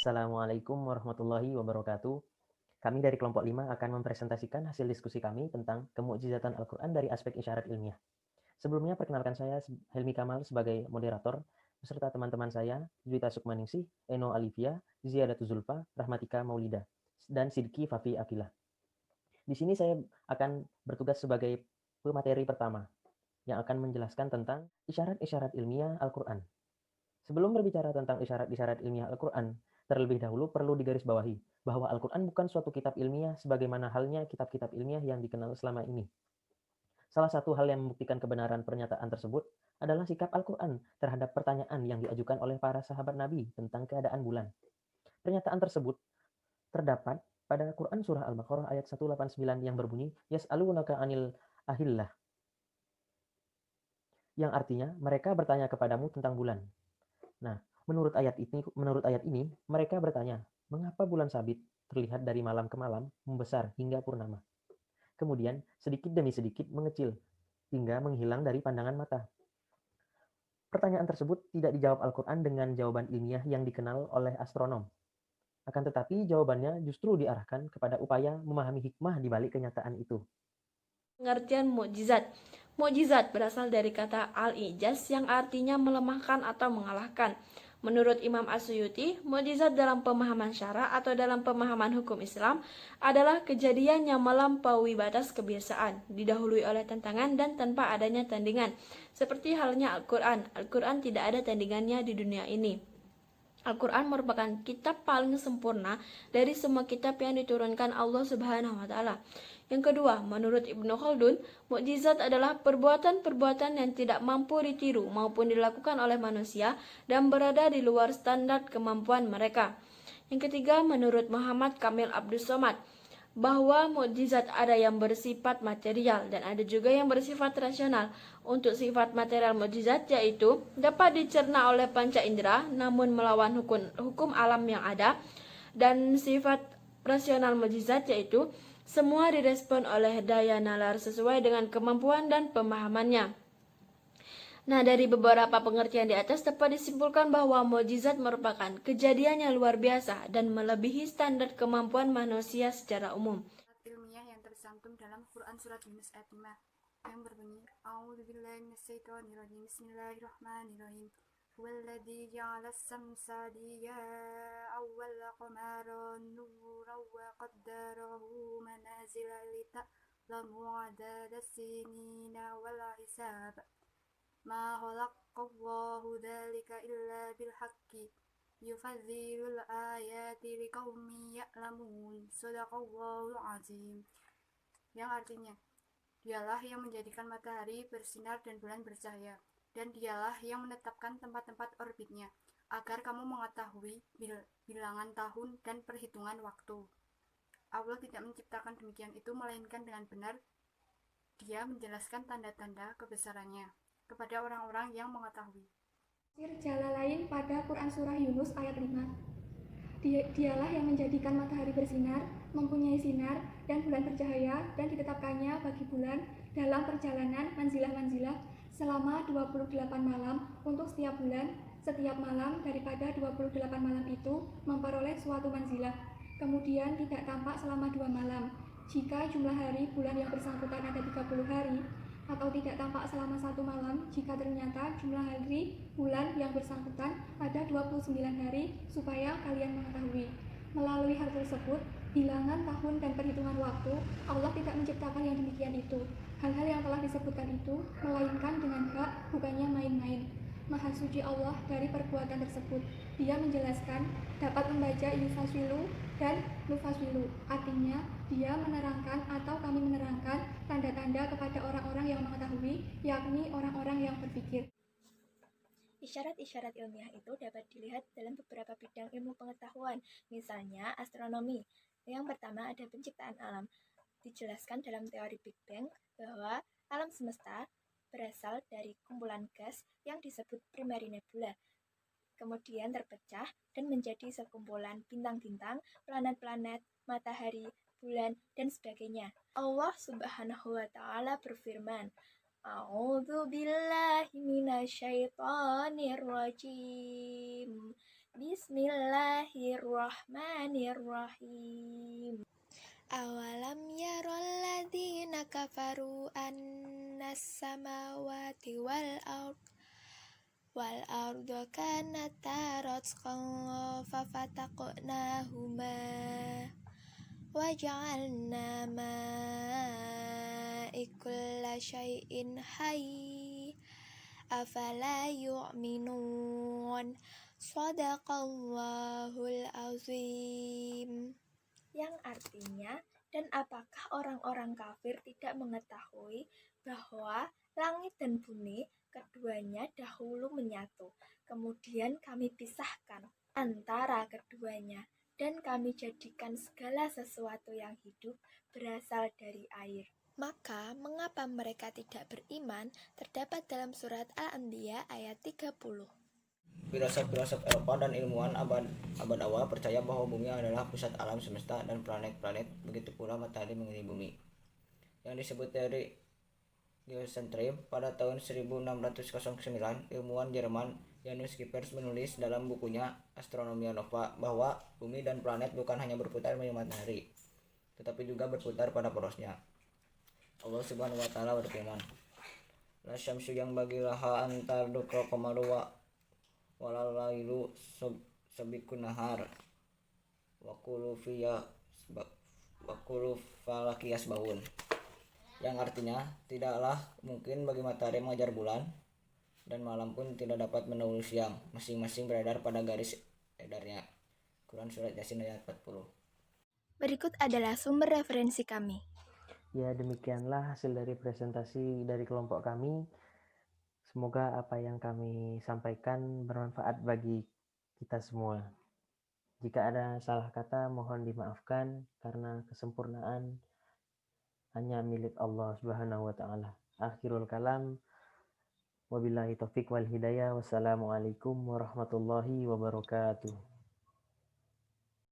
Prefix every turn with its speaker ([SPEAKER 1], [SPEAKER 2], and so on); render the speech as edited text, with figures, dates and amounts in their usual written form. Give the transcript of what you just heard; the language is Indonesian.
[SPEAKER 1] Assalamualaikum warahmatullahi wabarakatuh. Kami dari kelompok 5 akan mempresentasikan hasil diskusi kami tentang kemukjizatan Al-Quran dari aspek isyarat ilmiah. Sebelumnya perkenalkan saya Helmi Kamal sebagai moderator, beserta teman-teman saya, Juwita Sukmaningsih, Eno Alivia, Ziyadatu Zulfa, Rahmatika Maulida, dan Sidki Fafi Akilah. Di sini saya akan bertugas sebagai pemateri pertama, yang akan menjelaskan tentang isyarat-isyarat ilmiah Al-Quran. Sebelum berbicara tentang isyarat-isyarat ilmiah Al-Quran, terlebih dahulu perlu digarisbawahi bahwa Al-Quran bukan suatu kitab ilmiah sebagaimana halnya kitab-kitab ilmiah yang dikenal selama ini. Salah satu hal yang membuktikan kebenaran pernyataan tersebut adalah sikap Al-Quran terhadap pertanyaan yang diajukan oleh para sahabat Nabi tentang keadaan bulan. Pernyataan tersebut terdapat pada Quran Surah Al-Baqarah ayat 189 yang berbunyi, Yas'alunaka anil ahillah, yang artinya mereka bertanya kepadamu tentang bulan. Nah, menurut ayat ini, mereka bertanya, mengapa bulan sabit terlihat dari malam ke malam, membesar hingga purnama. Kemudian, sedikit demi sedikit mengecil, hingga menghilang dari pandangan mata. Pertanyaan tersebut tidak dijawab Al-Quran dengan jawaban ilmiah yang dikenal oleh astronom. Akan tetapi, jawabannya justru diarahkan kepada upaya memahami hikmah di balik kenyataan itu.
[SPEAKER 2] Pengertian mukjizat. Mukjizat berasal dari kata al-ijaz yang artinya melemahkan atau mengalahkan. Menurut Imam As-Suyuti, mukjizat dalam pemahaman syara atau dalam pemahaman hukum Islam adalah kejadian yang melampaui batas kebiasaan, didahului oleh tantangan dan tanpa adanya tandingan. Seperti halnya Al-Quran. Al-Quran tidak ada tandingannya di dunia ini. Al-Quran merupakan kitab paling sempurna dari semua kitab yang diturunkan Allah Subhanahu wa Ta'ala. Yang kedua, menurut Ibnu Khaldun, mukjizat adalah perbuatan-perbuatan yang tidak mampu ditiru maupun dilakukan oleh manusia dan berada di luar standar kemampuan mereka. Yang ketiga, menurut Muhammad Kamil Abdus Somad, bahwa mukjizat ada yang bersifat material dan ada juga yang bersifat rasional. Untuk sifat material mukjizat yaitu dapat dicerna oleh panca indera namun melawan hukum alam yang ada, dan sifat rasional mukjizat yaitu semua direspon oleh daya nalar sesuai dengan kemampuan dan pemahamannya. Nah, dari beberapa pengertian di atas dapat disimpulkan bahwa mukjizat merupakan kejadian yang luar biasa dan melebihi standar kemampuan manusia secara umum.
[SPEAKER 3] Ilmiah yang tercantum dalam Quran Surat Yunus ayat 5 yang berbunyi, A'udzubillahi minasyaitonirrajim, Bismillahirrahmanirrahim. Huwallazi ja'ala as-samsa diya'an wal qamara nuran wa qaddarahu manazila lita'lamu 'adada as-sinina wal hisab. Ma khalaqallahu dzalika illa bil haqqi yufadzilul ayati liqaumin ya'lamun. Shadaqallahul azim. Yang artinya, dialah yang menjadikan matahari bersinar dan bulan bercahaya, dan dialah yang menetapkan tempat-tempat orbitnya, agar kamu mengetahui bilangan tahun dan perhitungan waktu. Allah tidak menciptakan demikian itu melainkan dengan benar. Dia menjelaskan tanda-tanda kebesarannya kepada orang-orang yang mengetahui.
[SPEAKER 4] Jalalain pada Quran Surah Yunus ayat 5. Dialah yang menjadikan matahari bersinar, mempunyai sinar, dan bulan bercahaya, dan ditetapkannya bagi bulan dalam perjalanan manzilah-manzilah selama 28 malam untuk setiap bulan. Setiap malam daripada 28 malam itu memperoleh suatu manzilah. Kemudian tidak tampak selama 2 malam. Jika jumlah hari bulan yang bersangkutan ada 30 hari, atau tidak tampak selama 1 malam jika ternyata jumlah hari bulan yang bersangkutan ada 29 hari, supaya kalian mengetahui. Melalui hal tersebut, bilangan tahun dan perhitungan waktu, Allah tidak menciptakan yang demikian itu. Hal-hal yang telah disebutkan itu melainkan dengan hak, bukannya main-main. Maha suci Allah dari perbuatan tersebut. Dia menjelaskan dapat membaca yufaswilu dan nufaswilu, artinya dia menerangkan atau kami menerangkan tanda-tanda kepada orang-orang yang mengetahui, yakni orang-orang yang berpikir.
[SPEAKER 5] Isyarat-isyarat ilmiah itu dapat dilihat dalam beberapa bidang ilmu pengetahuan, misalnya astronomi. Yang pertama ada penciptaan alam. Dijelaskan dalam teori Big Bang bahwa alam semesta berasal dari kumpulan gas yang disebut primary nebula. Kemudian terpecah dan menjadi sekumpulan bintang-bintang, planet-planet, matahari, bulan, dan sebagainya. Allah Subhanahu wa Ta'ala berfirman, A'udzu billahi minasyaitonir rajim. Bismillahirrahmanirrahim. Awalam yarol ladzina kafaru annas samawati wal ardu kanata ratqan fafataqnahuma wa ja'alna ma'ikulla syai'in hayy afala yu'minun. Shadaqallahul azim. Yang artinya, dan apakah orang-orang kafir tidak mengetahui bahwa langit dan bumi keduanya dahulu menyatu, kemudian kami pisahkan antara keduanya, dan kami jadikan segala sesuatu yang hidup berasal dari air. Maka, mengapa mereka tidak beriman? Terdapat dalam surat Al-Anbiya ayat 30.
[SPEAKER 6] Filosof-filosof Eropa dan ilmuwan abad awal percaya bahwa bumi adalah pusat alam semesta dan planet-planet, begitu pula matahari mengelilingi bumi. Yang disebut teori geocentrism, pada tahun 1609, ilmuwan Jerman Janus Kuipers menulis dalam bukunya Astronomia Nova bahwa bumi dan planet bukan hanya berputar mengelilingi matahari, tetapi juga berputar pada porosnya. Allah Subhanahu wa taala berfirman, "La syamsu yang bagilaha antar dukra qamaru walalailu sabikun nahar wa kullu falakiyas baun." Yang artinya, tidaklah mungkin bagi matahari mengejar bulan, dan malam pun tidak dapat mendahului siang, masing-masing beredar pada garis edarnya. Quran Surat Yasin ayat 40.
[SPEAKER 5] Berikut adalah sumber referensi kami.
[SPEAKER 1] Ya, demikianlah hasil dari presentasi dari kelompok kami. Semoga apa yang kami sampaikan bermanfaat bagi kita semua. Jika ada salah kata, mohon dimaafkan karena kesempurnaan hanya milik Allah Subhanahu wa taala. Akhirul kalam, wabillahi taufik wal hidayah. Wassalamualaikum warahmatullahi wabarakatuh.